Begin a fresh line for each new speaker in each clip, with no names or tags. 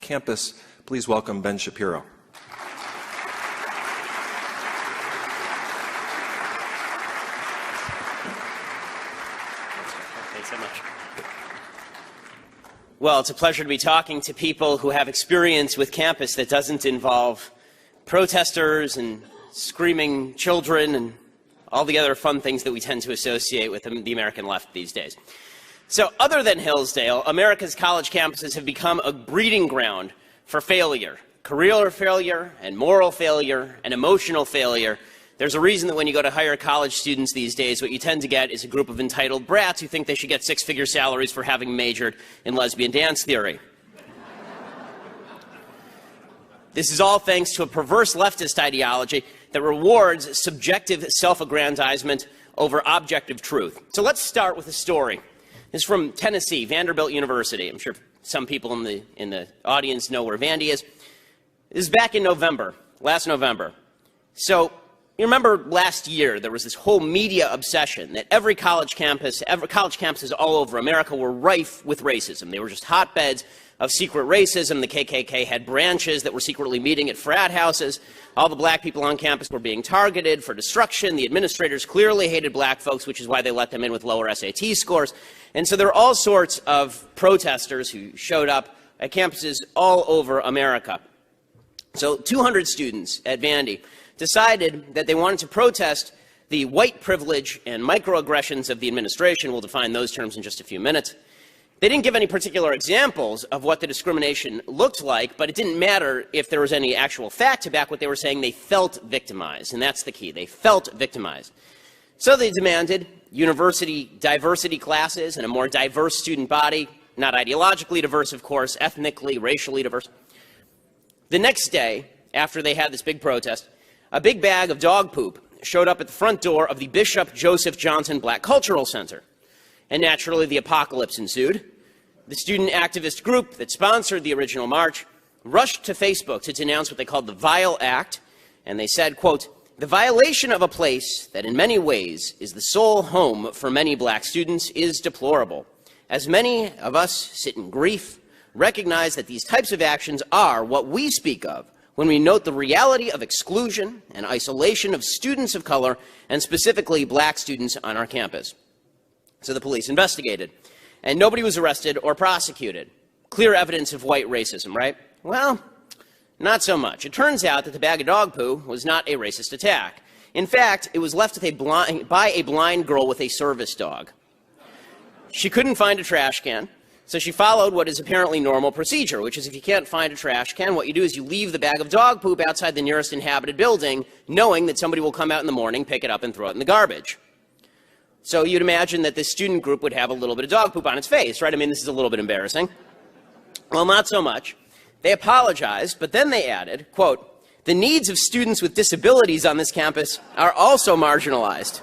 campus. Please welcome Ben Shapiro.
Thanks so much. Well, it's a pleasure to be talking to people who have experience with campus that doesn't involve protesters and screaming children and all the other fun things that we tend to associate with the American left these days. So other than Hillsdale, America's college campuses have become a breeding ground for failure, career failure and moral failure and emotional failure. There's a reason that when you go to hire college students these days, what you tend to get is a group of entitled brats who think they should get six-figure salaries for having majored in lesbian dance theory. This is all thanks to a perverse leftist ideology that rewards subjective self-aggrandizement over objective truth. So let's start with a story. This is from Tennessee, Vanderbilt University. I'm sure some people in the audience know where Vandy is. This is back in November, last November. So you remember last year there was this whole media obsession that every college campuses all over America were rife with racism. They were just hotbeds of secret racism. The KKK had branches that were secretly meeting at frat houses. All the black people on campus were being targeted for destruction. The administrators clearly hated black folks, which is why they let them in with lower SAT scores. And so there are all sorts of protesters who showed up at campuses all over America. So 200 students at Vandy decided that they wanted to protest the white privilege and microaggressions of the administration. We'll define those terms in just a few minutes. They didn't give any particular examples of what the discrimination looked like, but it didn't matter if there was any actual fact to back what they were saying. They felt victimized, and that's the key. They felt victimized. So they demanded university diversity classes and a more diverse student body, not ideologically diverse, of course, ethnically, racially diverse. The next day, after they had this big protest, a big bag of dog poop showed up at the front door of the Bishop Joseph Johnson Black Cultural Center. And naturally, the apocalypse ensued. The student activist group that sponsored the original march rushed to Facebook to denounce what they called the vile act, and they said, quote, "The violation of a place that in many ways is the sole home for many black students is deplorable. As many of us sit in grief, recognize that these types of actions are what we speak of when we note the reality of exclusion and isolation of students of color, and specifically black students on our campus." So the police investigated, and nobody was arrested or prosecuted. Clear evidence of white racism, right? Well, not so much. It turns out that the bag of dog poo was not a racist attack. In fact, it was left by a blind girl with a service dog. She couldn't find a trash can, so she followed what is apparently normal procedure, which is if you can't find a trash can, what you do is you leave the bag of dog poop outside the nearest inhabited building, knowing that somebody will come out in the morning, pick it up, and throw it in the garbage. So you'd imagine that this student group would have a little bit of dog poop on its face, right? I mean, this is a little bit embarrassing. Well, not so much. They apologized, but then they added, quote, "The needs of students with disabilities on this campus are also marginalized."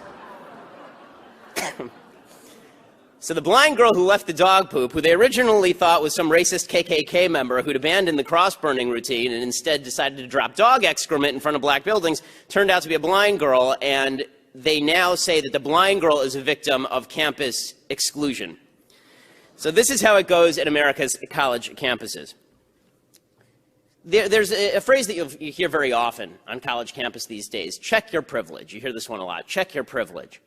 So the blind girl who left the dog poop, who they originally thought was some racist KKK member who'd abandoned the cross-burning routine and instead decided to drop dog excrement in front of black buildings, turned out to be a blind girl, and they now say that the blind girl is a victim of campus exclusion. So this is how it goes at America's college campuses. There's a phrase that you hear very often on college campus these days: check your privilege. You hear this one a lot: check your privilege.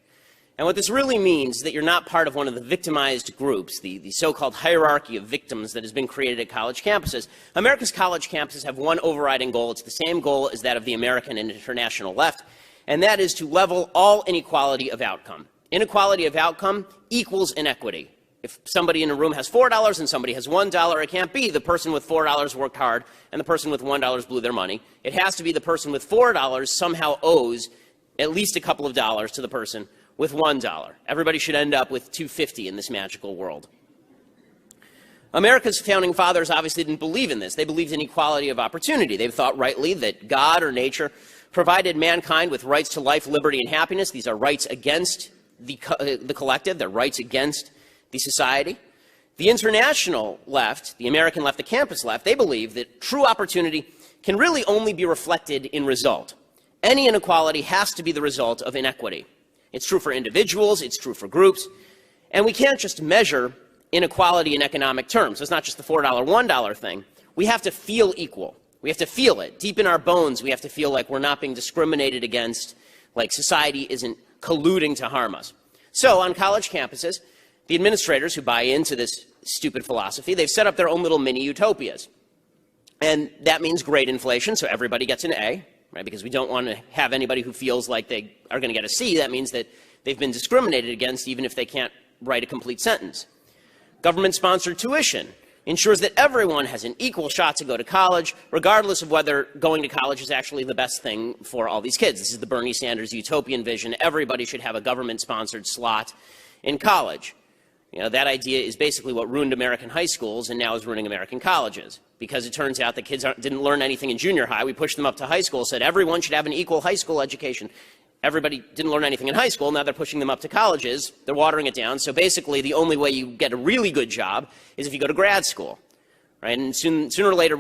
And what this really means is that you're not part of one of the victimized groups, the so-called hierarchy of victims that has been created at college campuses. America's college campuses have one overriding goal. It's the same goal as that of the American and international left, and that is to level all inequality of outcome. Inequality of outcome equals inequity. If somebody in a room has $4 and somebody has $1, it can't be the person with $4 worked hard and the person with $1 blew their money. It has to be the person with $4 somehow owes at least a couple of dollars to the person with $1. Everybody should end up with $2.50 in this magical world. America's founding fathers obviously didn't believe in this. They believed in equality of opportunity. They thought rightly that God or nature provided mankind with rights to life, liberty, and happiness. These are rights against the collective. They're rights against the society. The international left, the American left, the campus left, they believe that true opportunity can really only be reflected in result. Any inequality has to be the result of inequity. It's true for individuals, it's true for groups, and we can't just measure inequality in economic terms. It's not just the $4, $1 thing. we have to feel equal. We have to feel it. Deep in our bones, we have to feel like we're not being discriminated against, like society isn't colluding to harm us. So on college campuses, the administrators who buy into this stupid philosophy, they've set up their own little mini utopias. And that means grade inflation, so everybody gets an A, right? Because we don't want to have anybody who feels like they are going to get a C. That means that they've been discriminated against even if they can't write a complete sentence. Government-sponsored tuition ensures that everyone has an equal shot to go to college, regardless of whether going to college is actually the best thing for all these kids. This is the Bernie Sanders utopian vision. Everybody should have a government-sponsored slot in college. You know, that idea is basically what ruined American high schools and now is ruining American colleges. Because it turns out that kids didn't learn anything in junior high. We pushed them up to high school, said everyone should have an equal high school education. Everybody didn't learn anything in high school. Now they're pushing them up to colleges. They're watering it down. So basically, the only way you get a really good job is if you go to grad school, right? And sooner or later,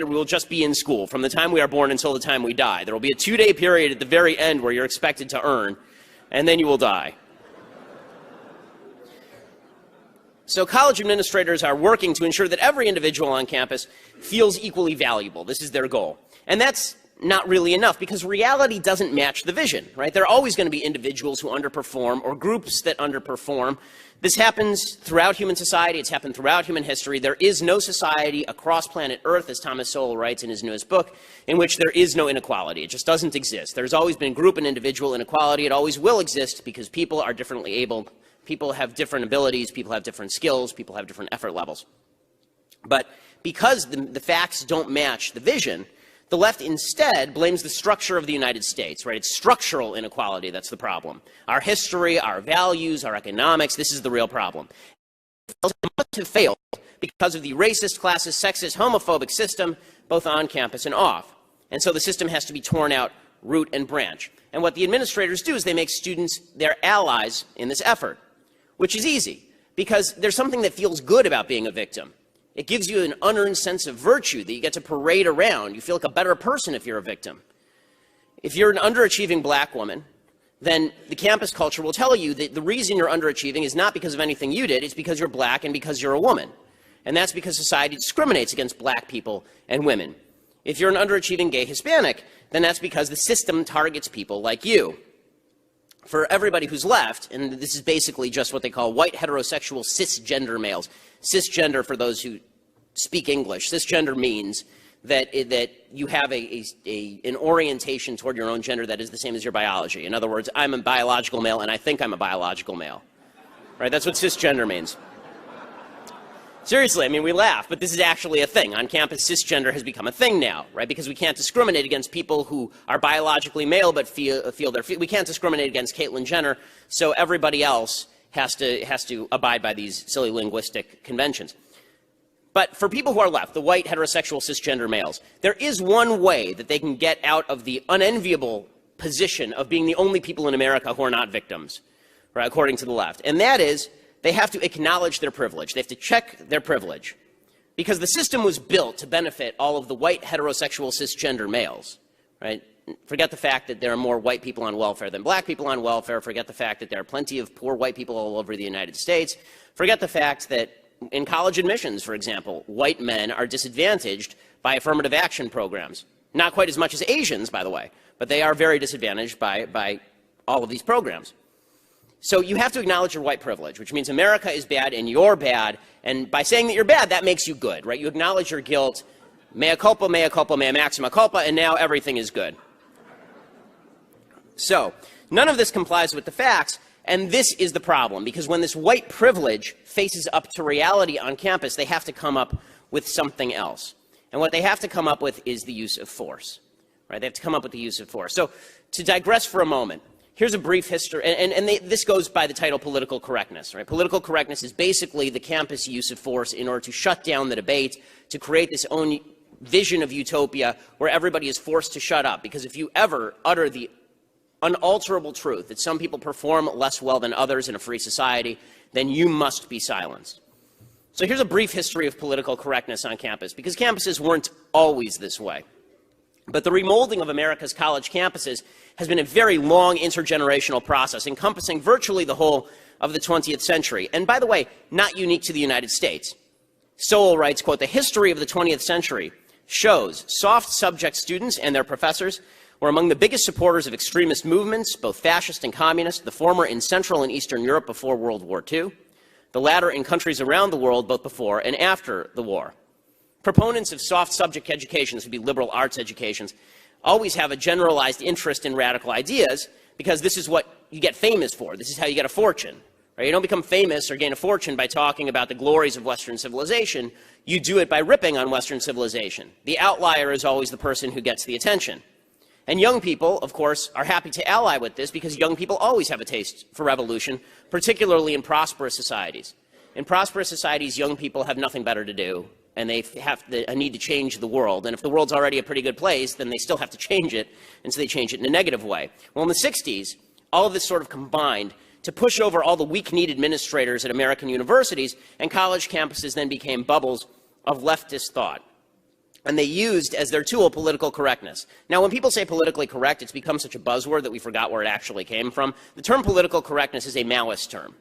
we will just be in school from the time we are born until the time we die. There will be a 2-day period at the very end where you're expected to earn, and then you will die. So college administrators are working to ensure that every individual on campus feels equally valuable. This is their goal. And that's not really enough because reality doesn't match the vision, right? There are always going to be individuals who underperform or groups that underperform. This happens throughout human society. It's happened throughout human history. There is no society across planet Earth, as Thomas Sowell writes in his newest book, in which there is no inequality. It just doesn't exist. There's always been group and individual inequality. It always will exist because people are differently abled. People have different abilities. People have different skills. People have different effort levels. But because the facts don't match the vision, the left instead blames the structure of the United States, right? It's structural inequality that's the problem. Our history, our values, our economics, this is the real problem. It must have failed because of the racist, classist, sexist, homophobic system, both on campus and off. And so the system has to be torn out root and branch. And what the administrators do is they make students their allies in this effort, which is easy because there's something that feels good about being a victim. It gives you an unearned sense of virtue that you get to parade around. You feel like a better person if you're a victim. If you're an underachieving black woman, then the campus culture will tell you that the reason you're underachieving is not because of anything you did, it's because you're black and because you're a woman. And that's because society discriminates against black people and women. If you're an underachieving gay Hispanic, then that's because the system targets people like you. For everybody who's left, and this is basically just what they call white heterosexual cisgender males. Cisgender, for those who speak English, cisgender means that you have an orientation toward your own gender that is the same as your biology. In other words, I'm a biological male and I think I'm a biological male. Right? That's what cisgender means. Seriously, I mean, we laugh, but this is actually a thing. On campus, cisgender has become a thing now, right? Because we can't discriminate against people who are biologically male but we can't discriminate against Caitlyn Jenner, so everybody else has to abide by these silly linguistic conventions. But for people who are left, the white heterosexual cisgender males, there is one way that they can get out of the unenviable position of being the only people in America who are not victims, right, according to the left, and that is they have to acknowledge their privilege. They have to check their privilege. Because the system was built to benefit all of the white, heterosexual, cisgender males, right? Forget the fact that there are more white people on welfare than black people on welfare. Forget the fact that there are plenty of poor white people all over the United States. Forget the fact that in college admissions, for example, white men are disadvantaged by affirmative action programs. Not quite as much as Asians, by the way, but they are very disadvantaged by all of these programs. So you have to acknowledge your white privilege, which means America is bad and you're bad. And by saying that you're bad, that makes you good, right? You acknowledge your guilt, mea culpa, mea maxima culpa, and now everything is good. So none of this complies with the facts, and this is the problem, because when this white privilege faces up to reality on campus, they have to come up with something else. And what they have to come up with is the use of force, right? They have to come up with the use of force. So to digress for a moment, here's a brief history, and this goes by the title political correctness, right? Political correctness is basically the campus use of force in order to shut down the debate, to create this own vision of utopia where everybody is forced to shut up. Because if you ever utter the unalterable truth that some people perform less well than others in a free society, then you must be silenced. So here's a brief history of political correctness on campus, because campuses weren't always this way. But the remolding of America's college campuses has been a very long intergenerational process, encompassing virtually the whole of the 20th century. And by the way, not unique to the United States. Sowell writes, quote, "The history of the 20th century shows soft subject students and their professors were among the biggest supporters of extremist movements, both fascist and communist, the former in Central and Eastern Europe before World War II, the latter in countries around the world both before and after the war. Proponents of soft subject education, this would be liberal arts educations, always have a generalized interest in radical ideas because this is what you get famous for. This is how you get a fortune. Right? You don't become famous or gain a fortune by talking about the glories of Western civilization. You do it by ripping on Western civilization. The outlier is always the person who gets the attention. And young people, of course, are happy to ally with this because young people always have a taste for revolution, particularly in prosperous societies. In prosperous societies, young people have nothing better to do, and they have a need to change the world. And if the world's already a pretty good place, then they still have to change it, and so they change it in a negative way. Well, in the 60s, all of this sort of combined to push over all the weak-kneed administrators at American universities, and college campuses then became bubbles of leftist thought. And they used as their tool political correctness. Now, when people say politically correct, it's become such a buzzword that we forgot where it actually came from. The term political correctness is a Maoist term,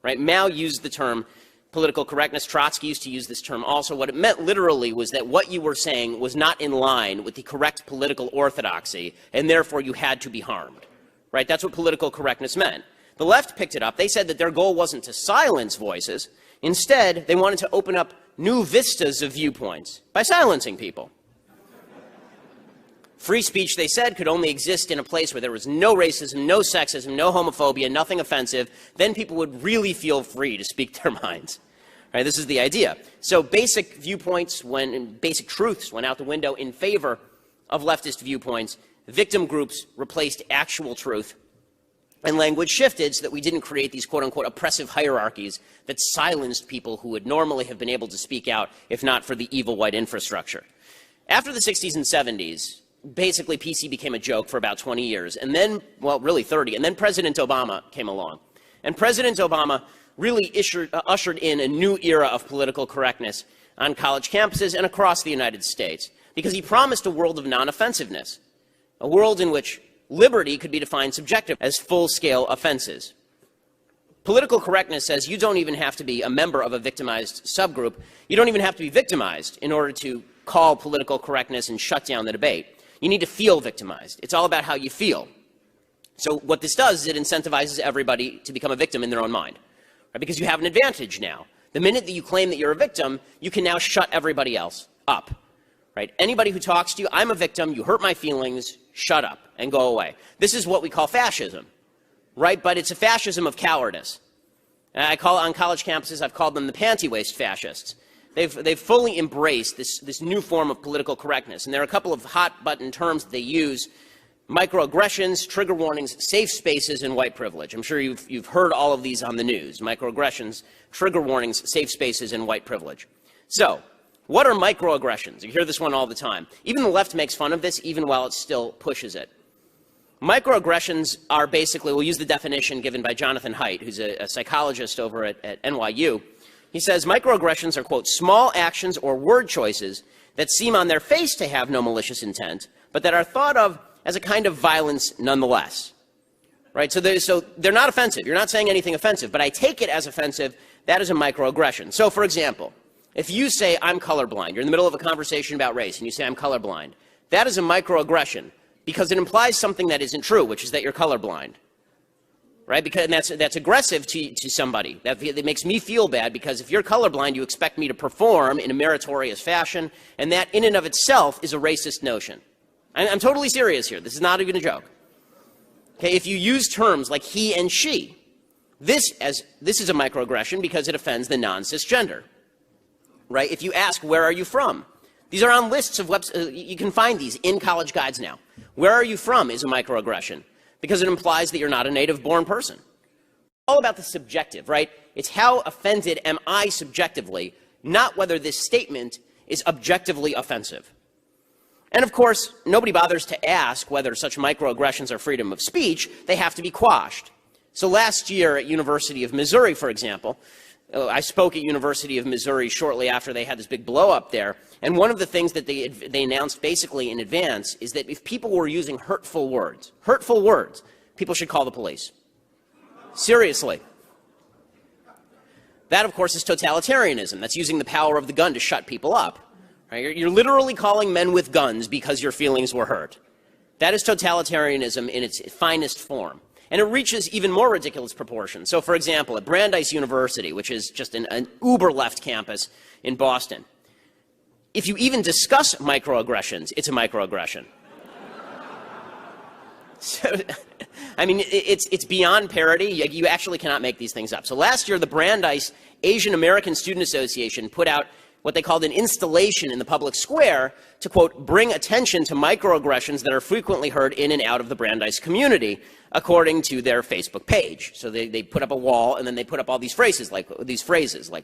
right? Mao used the term political correctness. Trotsky used to use this term also. What it meant literally was that what you were saying was not in line with the correct political orthodoxy, and therefore you had to be harmed, right? That's what political correctness meant. The left picked it up. They said that their goal wasn't to silence voices. Instead, they wanted to open up new vistas of viewpoints by silencing people. Free speech, they said, could only exist in a place where there was no racism, no sexism, no homophobia, nothing offensive. Then people would really feel free to speak their minds. Right? This is the idea. So basic viewpoints, basic truths went out the window in favor of leftist viewpoints. Victim groups replaced actual truth. And language shifted so that we didn't create these quote-unquote oppressive hierarchies that silenced people who would normally have been able to speak out if not for the evil white infrastructure. After the 60s and 70s, basically PC became a joke for about 20 years, and then, well, really 30, and then President Obama came along. And President Obama really ushered in a new era of political correctness on college campuses and across the United States, because he promised a world of non-offensiveness, a world in which liberty could be defined subjectively as full-scale offenses. Political correctness says you don't even have to be a member of a victimized subgroup. You don't even have to be victimized in order to call political correctness and shut down the debate. You need to feel victimized. It's all about how you feel. So what this does is it incentivizes everybody to become a victim in their own mind, right? Because you have an advantage now. The minute that you claim that you're a victim, you can now shut everybody else up. Right? Anybody who talks to you, I'm a victim, you hurt my feelings, shut up and go away. This is what we call fascism, right? But it's a fascism of cowardice. On college campuses, I've called them the panty waist fascists. They've fully embraced this new form of political correctness. And there are a couple of hot button terms that they use: microaggressions, trigger warnings, safe spaces, and white privilege. I'm sure you've heard all of these on the news: microaggressions, trigger warnings, safe spaces, and white privilege. So, what are microaggressions? You hear this one all the time. Even the left makes fun of this, even while it still pushes it. Microaggressions are basically, we'll use the definition given by Jonathan Haidt, who's a psychologist over at NYU. He says microaggressions are, quote, small actions or word choices that seem on their face to have no malicious intent, but that are thought of as a kind of violence nonetheless. Right? So they're not offensive. You're not saying anything offensive, but I take it as offensive. That is a microaggression. So, for example, if you say, I'm colorblind, you're in the middle of a conversation about race, and you say, I'm colorblind, that is a microaggression because it implies something that isn't true, which is that you're colorblind. Right? Because that's aggressive to somebody. That makes me feel bad because if you're colorblind, you expect me to perform in a meritorious fashion, and that in and of itself is a racist notion. I'm totally serious here. This is not even a joke. Okay, if you use terms like he and she, this is a microaggression because it offends the non-cisgender. Right? If you ask, where are you from? These are on lists of you can find these in college guides now. Where are you from is a microaggression because it implies that you're not a native-born person. All about the subjective, right? It's how offended am I subjectively, not whether this statement is objectively offensive. And of course, nobody bothers to ask whether such microaggressions are freedom of speech. They have to be quashed. So last year at University of Missouri, for example, I spoke at University of Missouri shortly after they had this big blow-up there, and one of the things that they announced basically in advance is that if people were using hurtful words, people should call the police. Seriously. That, of course, is totalitarianism. That's using the power of the gun to shut people up. Right? You're literally calling men with guns because your feelings were hurt. That is totalitarianism in its finest form. And it reaches even more ridiculous proportions. So, for example, at Brandeis University, which is just an uber-left campus in Boston, if you even discuss microaggressions, it's a microaggression. So, I mean, it's beyond parody. You actually cannot make these things up. So last year, the Brandeis Asian American Student Association put out what they called an installation in the public square to, quote, bring attention to microaggressions that are frequently heard in and out of the Brandeis community, according to their Facebook page. So they put up a wall, and then they put up all these phrases, like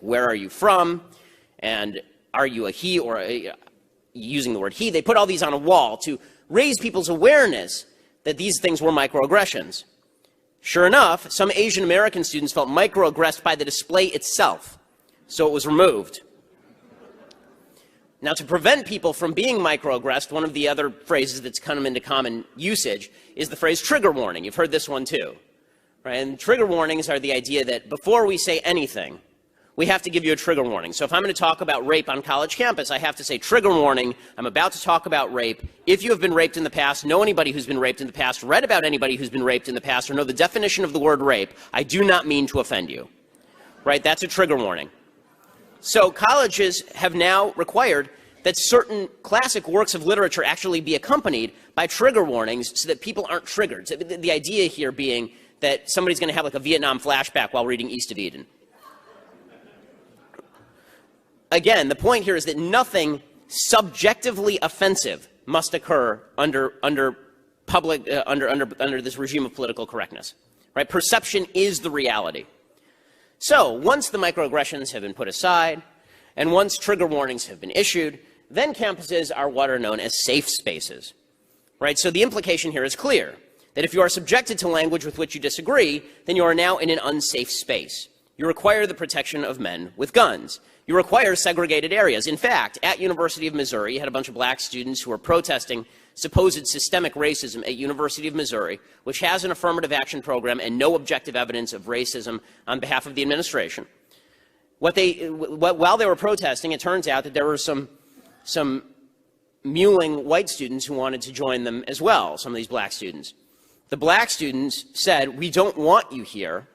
where are you from, and are you a he, or using the word he. They put all these on a wall to raise people's awareness that these things were microaggressions. Sure enough, some Asian American students felt microaggressed by the display itself, so it was removed. Now, to prevent people from being microaggressed, one of the other phrases that's come into common usage is the phrase trigger warning. You've heard this one too, right? And trigger warnings are the idea that before we say anything, we have to give you a trigger warning. So if I'm going to talk about rape on college campus, I have to say, trigger warning, I'm about to talk about rape. If you have been raped in the past, know anybody who's been raped in the past, read about anybody who's been raped in the past, or know the definition of the word rape, I do not mean to offend you. Right? That's a trigger warning. So colleges have now required that certain classic works of literature actually be accompanied by trigger warnings so that people aren't triggered. So the idea here being that somebody's going to have like a Vietnam flashback while reading East of Eden. Again, the point here is that nothing subjectively offensive must occur under this regime of political correctness. Right? Perception is the reality. So once the microaggressions have been put aside, and once trigger warnings have been issued, then campuses are what are known as safe spaces. Right? So the implication here is clear, that if you are subjected to language with which you disagree, then you are now in an unsafe space. You require the protection of men with guns. You require segregated areas. In fact, at University of Missouri, you had a bunch of black students who were protesting supposed systemic racism at University of Missouri, which has an affirmative action program and no objective evidence of racism on behalf of the administration. While they were protesting, it turns out that there were some mewling white students who wanted to join them as well, some of these black students. The black students said, we don't want you here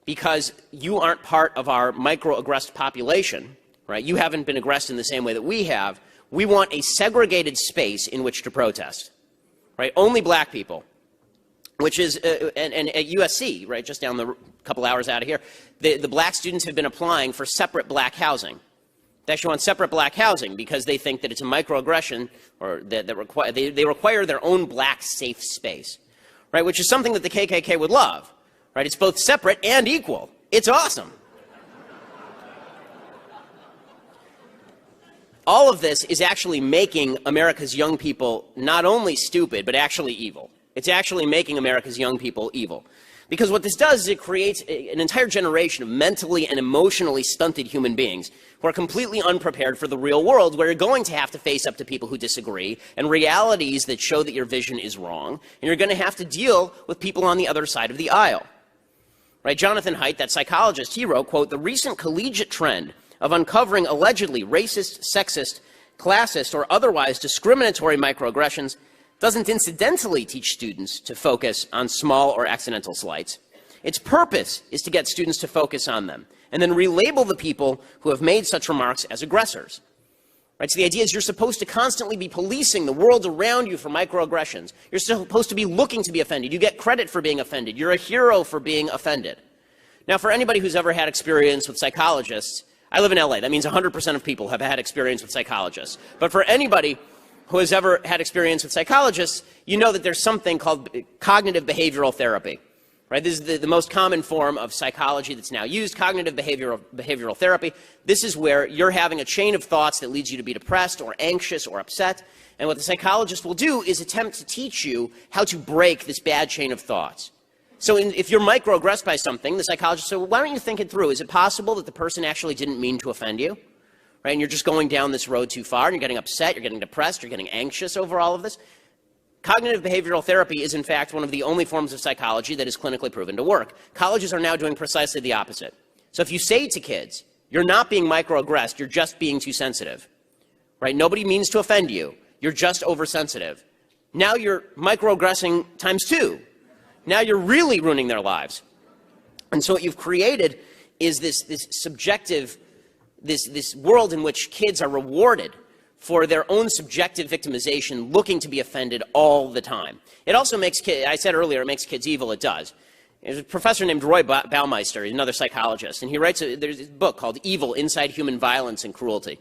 because you aren't part of our microaggressed population, right? You haven't been aggressed in the same way that we have. We want a segregated space in which to protest, right? Only black people, which is, and at USC, right, just down the couple hours out of here, the black students have been applying for separate black housing. They actually want separate black housing because they think that it's a microaggression, or that they require their own black safe space, right? Which is something that the KKK would love, right? It's both separate and equal. It's awesome. All of this is actually making America's young people not only stupid, but actually evil. It's actually making America's young people evil. Because what this does is it creates an entire generation of mentally and emotionally stunted human beings who are completely unprepared for the real world, where you're going to have to face up to people who disagree and realities that show that your vision is wrong, and you're going to have to deal with people on the other side of the aisle. Right? Jonathan Haidt, that psychologist, he wrote, quote, "The recent collegiate trend of uncovering allegedly racist, sexist, classist, or otherwise discriminatory microaggressions doesn't incidentally teach students to focus on small or accidental slights. Its purpose is to get students to focus on them and then relabel the people who have made such remarks as aggressors." Right? So the idea is you're supposed to constantly be policing the world around you for microaggressions. You're supposed to be looking to be offended. You get credit for being offended. You're a hero for being offended. Now, for anybody who's ever had experience with psychologists, I live in LA. That means 100% of people have had experience with psychologists. But for anybody who has ever had experience with psychologists, you know that there's something called cognitive behavioral therapy. Right? This is the most common form of psychology that's now used, cognitive behavioral therapy. This is where you're having a chain of thoughts that leads you to be depressed or anxious or upset. And what the psychologist will do is attempt to teach you how to break this bad chain of thoughts. So if you're microaggressed by something, the psychologist says, well, why don't you think it through? Is it possible that the person actually didn't mean to offend you? Right? And you're just going down this road too far, and you're getting upset, you're getting depressed, you're getting anxious over all of this. Cognitive behavioral therapy is, in fact, one of the only forms of psychology that is clinically proven to work. Colleges are now doing precisely the opposite. So if you say to kids, you're not being microaggressed, you're just being too sensitive, right? Nobody means to offend you. You're just oversensitive. Now you're microaggressing times 2. Now you're really ruining their lives. And so what you've created is this subjective, this world in which kids are rewarded for their own subjective victimization, looking to be offended all the time. It also makes kids, I said earlier, it makes kids evil. It does. There's a professor named Roy Baumeister, another psychologist, and he writes, there's a book called Evil, Inside Human Violence and Cruelty.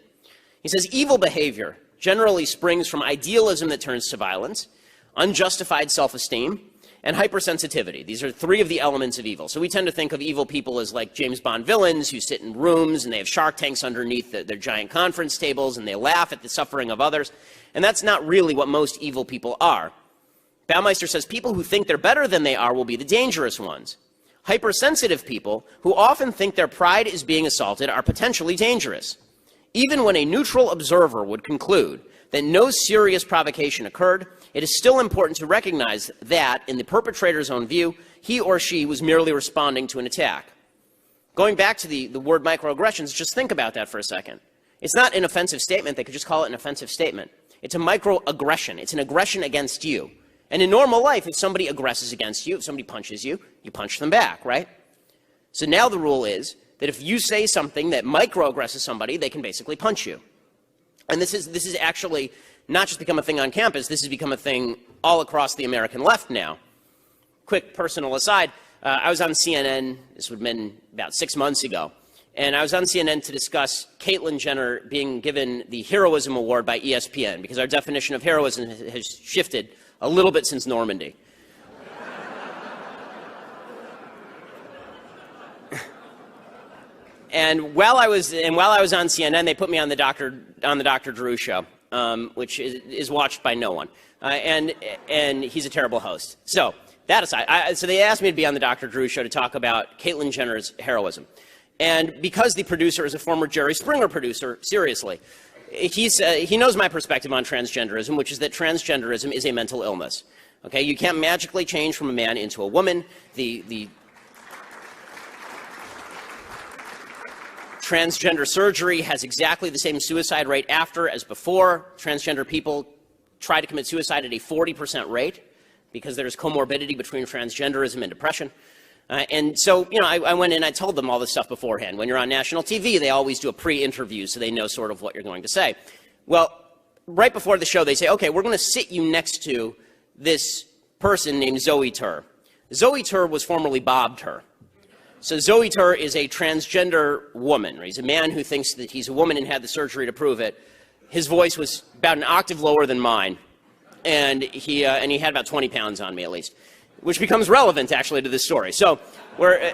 He says, evil behavior generally springs from idealism that turns to violence, unjustified self-esteem, and hypersensitivity. These are 3 of the elements of evil. So we tend to think of evil people as like James Bond villains who sit in rooms and they have shark tanks underneath their giant conference tables and they laugh at the suffering of others. And that's not really what most evil people are. Baumeister says people who think they're better than they are will be the dangerous ones. Hypersensitive people who often think their pride is being assaulted are potentially dangerous. Even when a neutral observer would conclude that no serious provocation occurred, it is still important to recognize that, in the perpetrator's own view, he or she was merely responding to an attack. Going back to the word microaggressions, just think about that for a second. It's not an offensive statement. They could just call it an offensive statement. It's a microaggression. It's an aggression against you. And in normal life, if somebody aggresses against you, if somebody punches you, you punch them back, right? So now the rule is that if you say something that microaggresses somebody, they can basically punch you. And this is actually not just become a thing on campus, this has become a thing all across the American left now. Quick personal aside, I was on CNN, this would have been about 6 months ago, and I was on CNN to discuss Caitlyn Jenner being given the Heroism Award by ESPN, because our definition of heroism has shifted a little bit since Normandy. And while I was on CNN, they put me on the Dr. Drew show, which is watched by no one, and he's a terrible host. So that aside, so they asked me to be on the Dr. Drew show to talk about Caitlyn Jenner's heroism, and because the producer is a former Jerry Springer producer, seriously, he knows my perspective on transgenderism, which is that transgenderism is a mental illness. Okay, you can't magically change from a man into a woman. The transgender surgery has exactly the same suicide rate after as before. Transgender people try to commit suicide at a 40% rate because there's comorbidity between transgenderism and depression. And so, you know, I went in, I told them all this stuff beforehand. When you're on national TV, they always do a pre-interview so they know sort of what you're going to say. Well, right before the show, they say, okay, we're going to sit you next to this person named Zoe Tur. Zoe Tur was formerly Bob Tur. So Zoe Tur is a transgender woman. Right? He's a man who thinks that he's a woman and had the surgery to prove it. His voice was about an octave lower than mine, and he had about 20 pounds on me at least, which becomes relevant actually to this story. So we're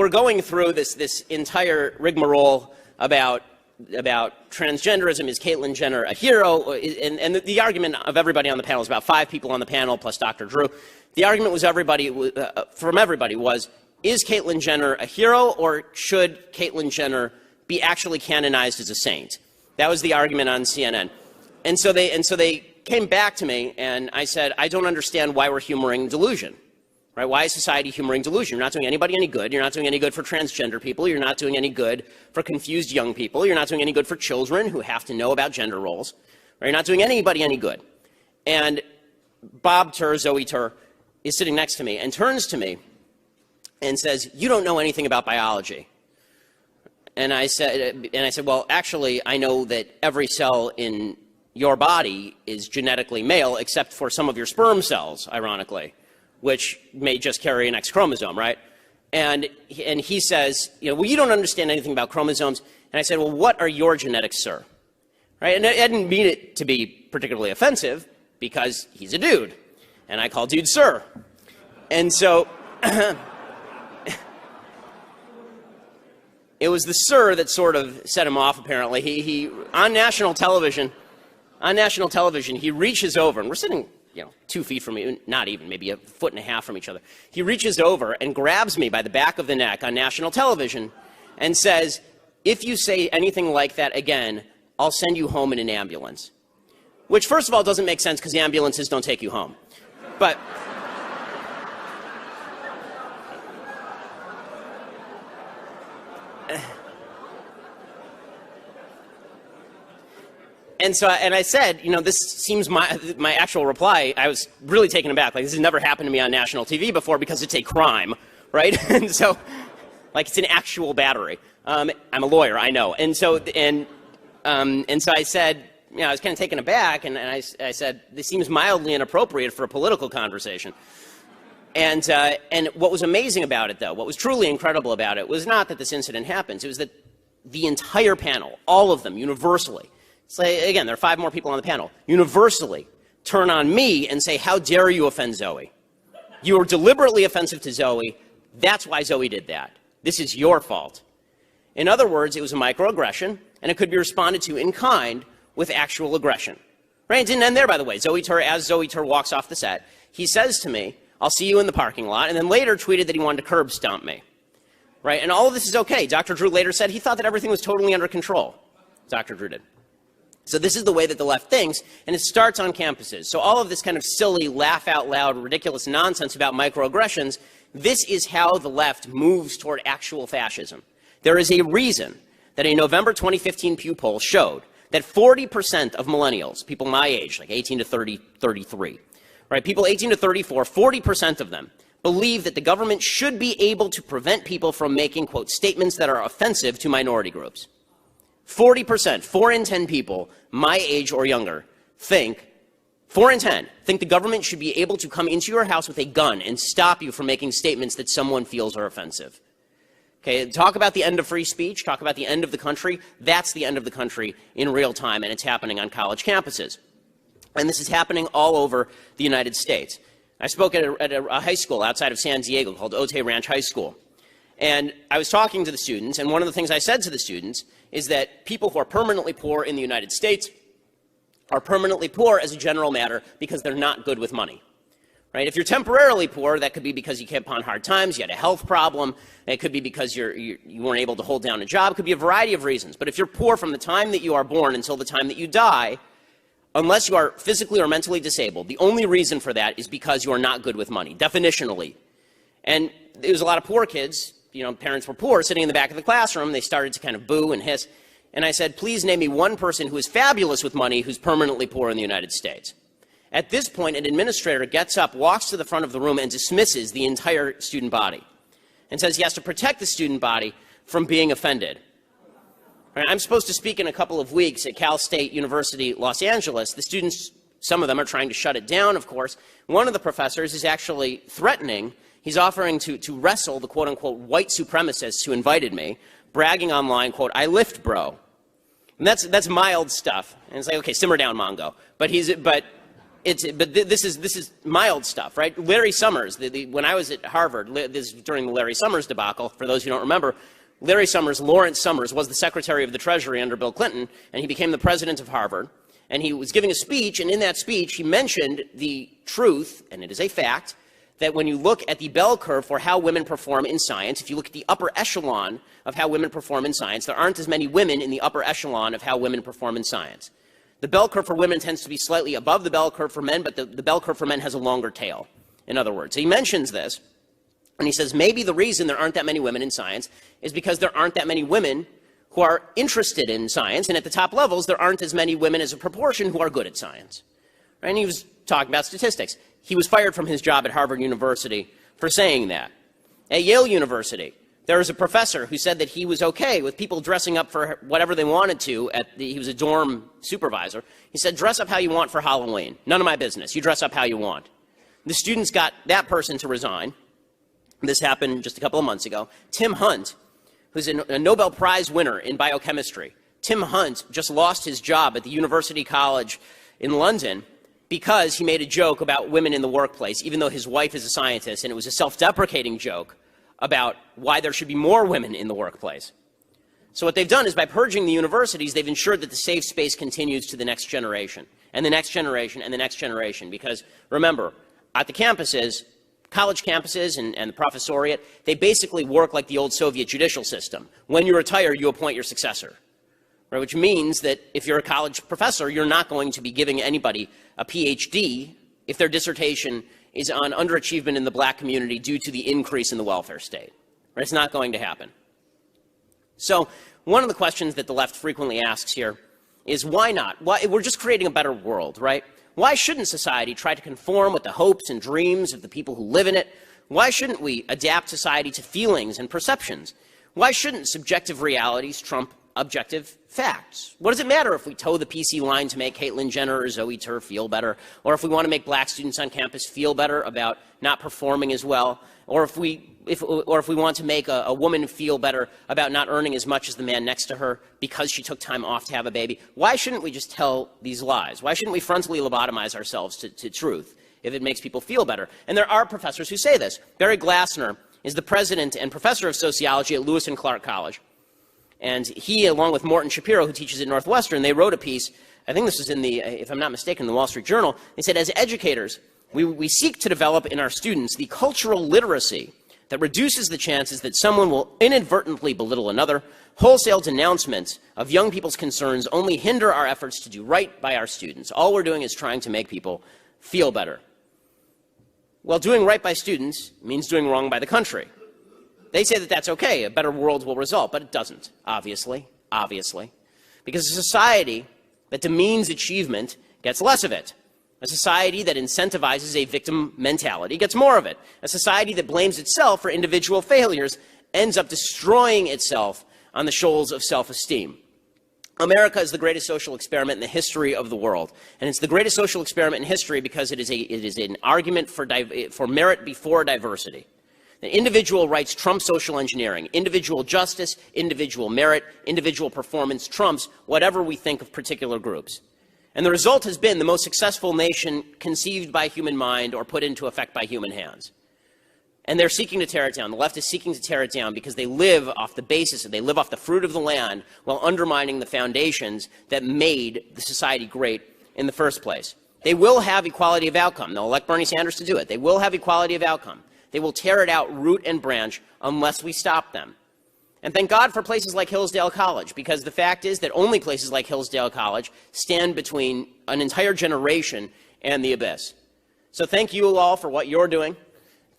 going through this entire rigmarole about transgenderism. Is Caitlyn Jenner a hero? And the argument of everybody on the panel, is about 5 people on the panel plus Dr. Drew. The argument was from everybody was, is Caitlyn Jenner a hero, or should Caitlyn Jenner be actually canonized as a saint? That was the argument on CNN. And so they came back to me, and I said, I don't understand why we're humoring delusion. Right? Why is society humoring delusion? You're not doing anybody any good. You're not doing any good for transgender people. You're not doing any good for confused young people. You're not doing any good for children who have to know about gender roles. Right? You're not doing anybody any good. And Bob Tur, Zoe Tur, is sitting next to me and turns to me and says, you don't know anything about biology. And I said, well, actually, I know that every cell in your body is genetically male except for some of your sperm cells, ironically, which may just carry an X chromosome, right? And he says, well, you don't understand anything about chromosomes. And I said, well, what are your genetics, sir? Right? And I didn't mean it to be particularly offensive because he's a dude. And I call dude sir. And so it was the sir that sort of set him off, apparently. He on national television, he reaches over, and we're sitting 2 feet from me, not even, maybe a foot and a half from each other. He reaches over and grabs me by the back of the neck on national television and says, if you say anything like that again, I'll send you home in an ambulance. Which, first of all, doesn't make sense because the ambulances don't take you home. But and I said, you know, this seems my actual reply. I was really taken aback. Like, this has never happened to me on national TV before because it's a crime, right? And so, like, it's an actual battery. I'm a lawyer, I know. And so I said, you know, I was kind of taken aback, and I said, this seems mildly inappropriate for a political conversation. And what was amazing about it, though, what was truly incredible about it, was not that this incident happens. It was that the entire panel, all of them, universally, say, again, there are 5 more people on the panel, universally turn on me and say, how dare you offend Zoe? You were deliberately offensive to Zoe. That's why Zoe did that. This is your fault. In other words, it was a microaggression, and it could be responded to in kind with actual aggression. Right? It didn't end there, by the way. As Zoe Tur walks off the set, he says to me, I'll see you in the parking lot, and then later tweeted that he wanted to curb stomp me. Right? And all of this is okay. Dr. Drew later said he thought that everything was totally under control. Dr. Drew did. So this is the way that the left thinks, and it starts on campuses. So all of this kind of silly, laugh-out-loud, ridiculous nonsense about microaggressions, this is how the left moves toward actual fascism. There is a reason that a November 2015 Pew poll showed that 40% of millennials, people my age, like 18 to 33, right, people 18 to 34, 40% of them believe that the government should be able to prevent people from making, quote, statements that are offensive to minority groups. 40%, 4 in 10 people my age or younger think, 4 in 10, think the government should be able to come into your house with a gun and stop you from making statements that someone feels are offensive. Okay, talk about the end of free speech, talk about the end of the country. That's the end of the country in real time, and it's happening on college campuses. And this is happening all over the United States. I spoke at a high school outside of San Diego called Otay Ranch High School. And I was talking to the students, and one of the things I said to the students is that people who are permanently poor in the United States are permanently poor as a general matter because they're not good with money. Right? If you're temporarily poor, that could be because you came upon hard times, you had a health problem, it could be because you weren't able to hold down a job, it could be a variety of reasons. But if you're poor from the time that you are born until the time that you die, unless you are physically or mentally disabled, the only reason for that is because you are not good with money, definitionally. And there was a lot of poor kids, you know, parents were poor, sitting in the back of the classroom. They started to kind of boo and hiss. And I said, please name me one person who is fabulous with money who's permanently poor in the United States. At this point, an administrator gets up, walks to the front of the room, and dismisses the entire student body and says he has to protect the student body from being offended. Right, I'm supposed to speak in a couple of weeks at Cal State University, Los Angeles. The students, some of them are trying to shut it down, of course. One of the professors is actually threatening. He's offering to wrestle the quote-unquote white supremacists who invited me, bragging online, quote, I lift, bro. And that's mild stuff. And it's like, okay, simmer down, Mongo. But this is mild stuff, right? Larry Summers, when I was at Harvard, this during the Larry Summers debacle, for those who don't remember, Larry Summers, Lawrence Summers, was the Secretary of the Treasury under Bill Clinton, and he became the president of Harvard. And he was giving a speech, and in that speech, he mentioned the truth, and it is a fact, that when you look at the bell curve for how women perform in science, if you look at the upper echelon of how women perform in science, there aren't as many women in the upper echelon of how women perform in science. The bell curve for women tends to be slightly above the bell curve for men, but the bell curve for men has a longer tail, in other words. He mentions this, and he says maybe the reason there aren't that many women in science is because there aren't that many women who are interested in science, and at the top levels, there aren't as many women as a proportion who are good at science. Right? And he was talking about statistics. He was fired from his job at Harvard University for saying that. At Yale University, there was a professor who said that he was okay with people dressing up for whatever they wanted to. He was a dorm supervisor. He said, dress up how you want for Halloween. None of my business. You dress up how you want. The students got that person to resign. This happened just a couple of months ago. Tim Hunt, who's a Nobel Prize winner in biochemistry. Tim Hunt just lost his job at the University College in London because he made a joke about women in the workplace, even though his wife is a scientist, and it was a self-deprecating joke about why there should be more women in the workplace. So what they've done is by purging the universities, they've ensured that the safe space continues to the next generation, and the next generation, and the next generation. Because remember, at the campuses, college campuses and the professoriate, they basically work like the old Soviet judicial system. When you retire, you appoint your successor. Right, which means that if you're a college professor, you're not going to be giving anybody a PhD if their dissertation is on underachievement in the black community due to the increase in the welfare state. Right? It's not going to happen. So one of the questions that the left frequently asks here is why not? We're just creating a better world, right? Why shouldn't society try to conform with the hopes and dreams of the people who live in it? Why shouldn't we adapt society to feelings and perceptions? Why shouldn't subjective realities trump objective facts? What does it matter if we toe the PC line to make Caitlyn Jenner or Zoe Tur feel better, or if we want to make black students on campus feel better about not performing as well, or if we want to make a woman feel better about not earning as much as the man next to her because she took time off to have a baby? Why shouldn't we just tell these lies? Why shouldn't we frontally lobotomize ourselves to truth if it makes people feel better? And there are professors who say this. Barry Glassner is the president and professor of sociology at Lewis and Clark College. And he, along with Morton Shapiro, who teaches at Northwestern, they wrote a piece, I think this was in the, if I'm not mistaken, the Wall Street Journal. They said, as educators, we seek to develop in our students the cultural literacy that reduces the chances that someone will inadvertently belittle another. Wholesale denouncement of young people's concerns only hinder our efforts to do right by our students. All we're doing is trying to make people feel better. Well, doing right by students means doing wrong by the country. They say that that's okay, a better world will result, but it doesn't, obviously, because a society that demeans achievement gets less of it. A society that incentivizes a victim mentality gets more of it. A society that blames itself for individual failures ends up destroying itself on the shoals of self-esteem. America is the greatest social experiment in the history of the world, and it's the greatest social experiment in history because it is an argument for merit before diversity. The individual rights trump social engineering. Individual justice, individual merit, individual performance trumps whatever we think of particular groups. And the result has been the most successful nation conceived by human mind or put into effect by human hands. And they're seeking to tear it down. The left is seeking to tear it down because they live off the basis, they live off the fruit of the land while undermining the foundations that made the society great in the first place. They will have equality of outcome. They'll elect Bernie Sanders to do it. They will have equality of outcome. They will tear it out root and branch unless we stop them. And thank God for places like Hillsdale College, because the fact is that only places like Hillsdale College stand between an entire generation and the abyss. So thank you all for what you're doing.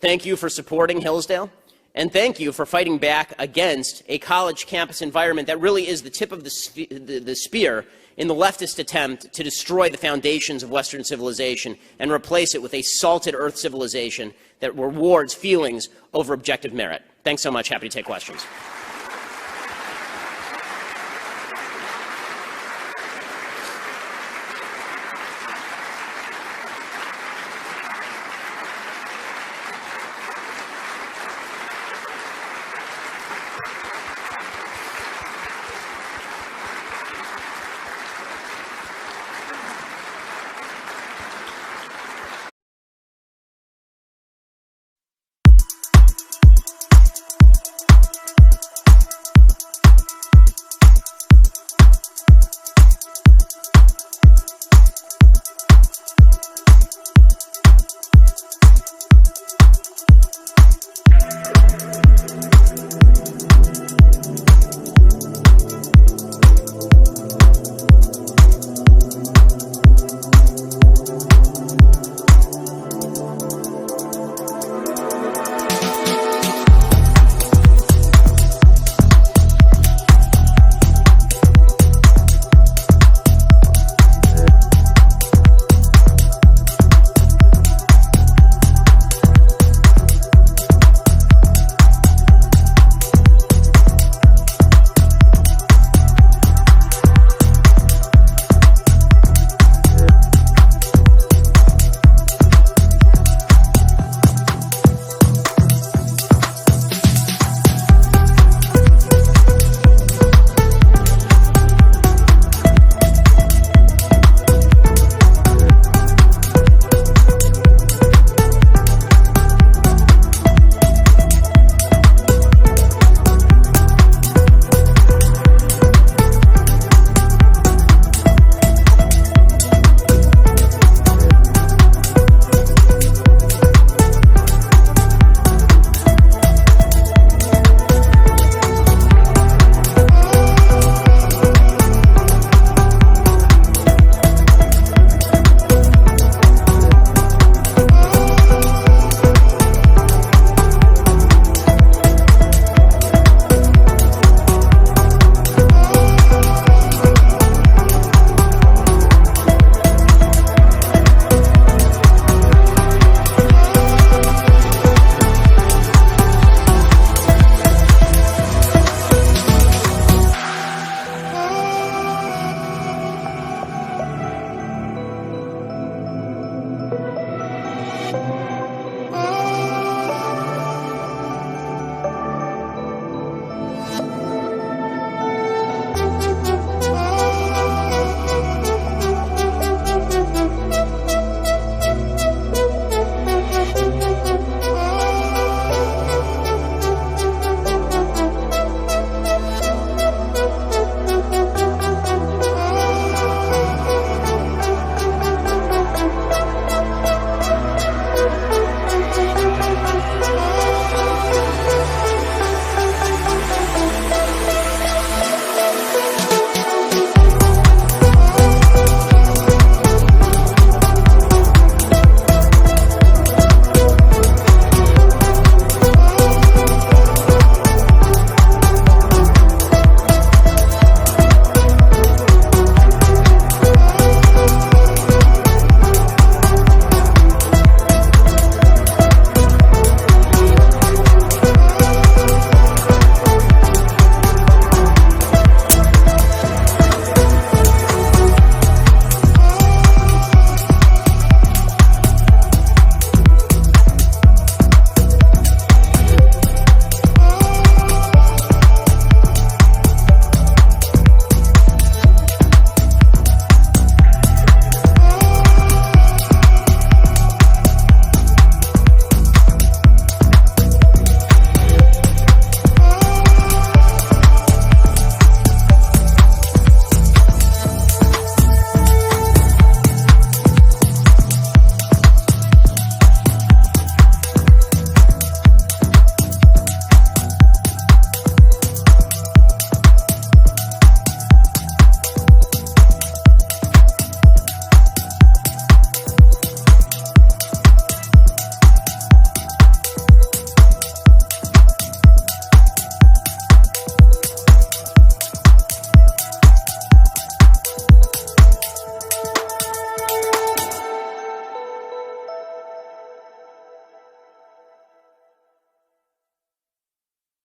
Thank you for supporting Hillsdale. And thank you for fighting back against a college campus environment that really is the tip of the spear in the leftist attempt to destroy the foundations of Western civilization and replace it with a salted earth civilization that rewards feelings over objective merit. Thanks so much. Happy to take questions.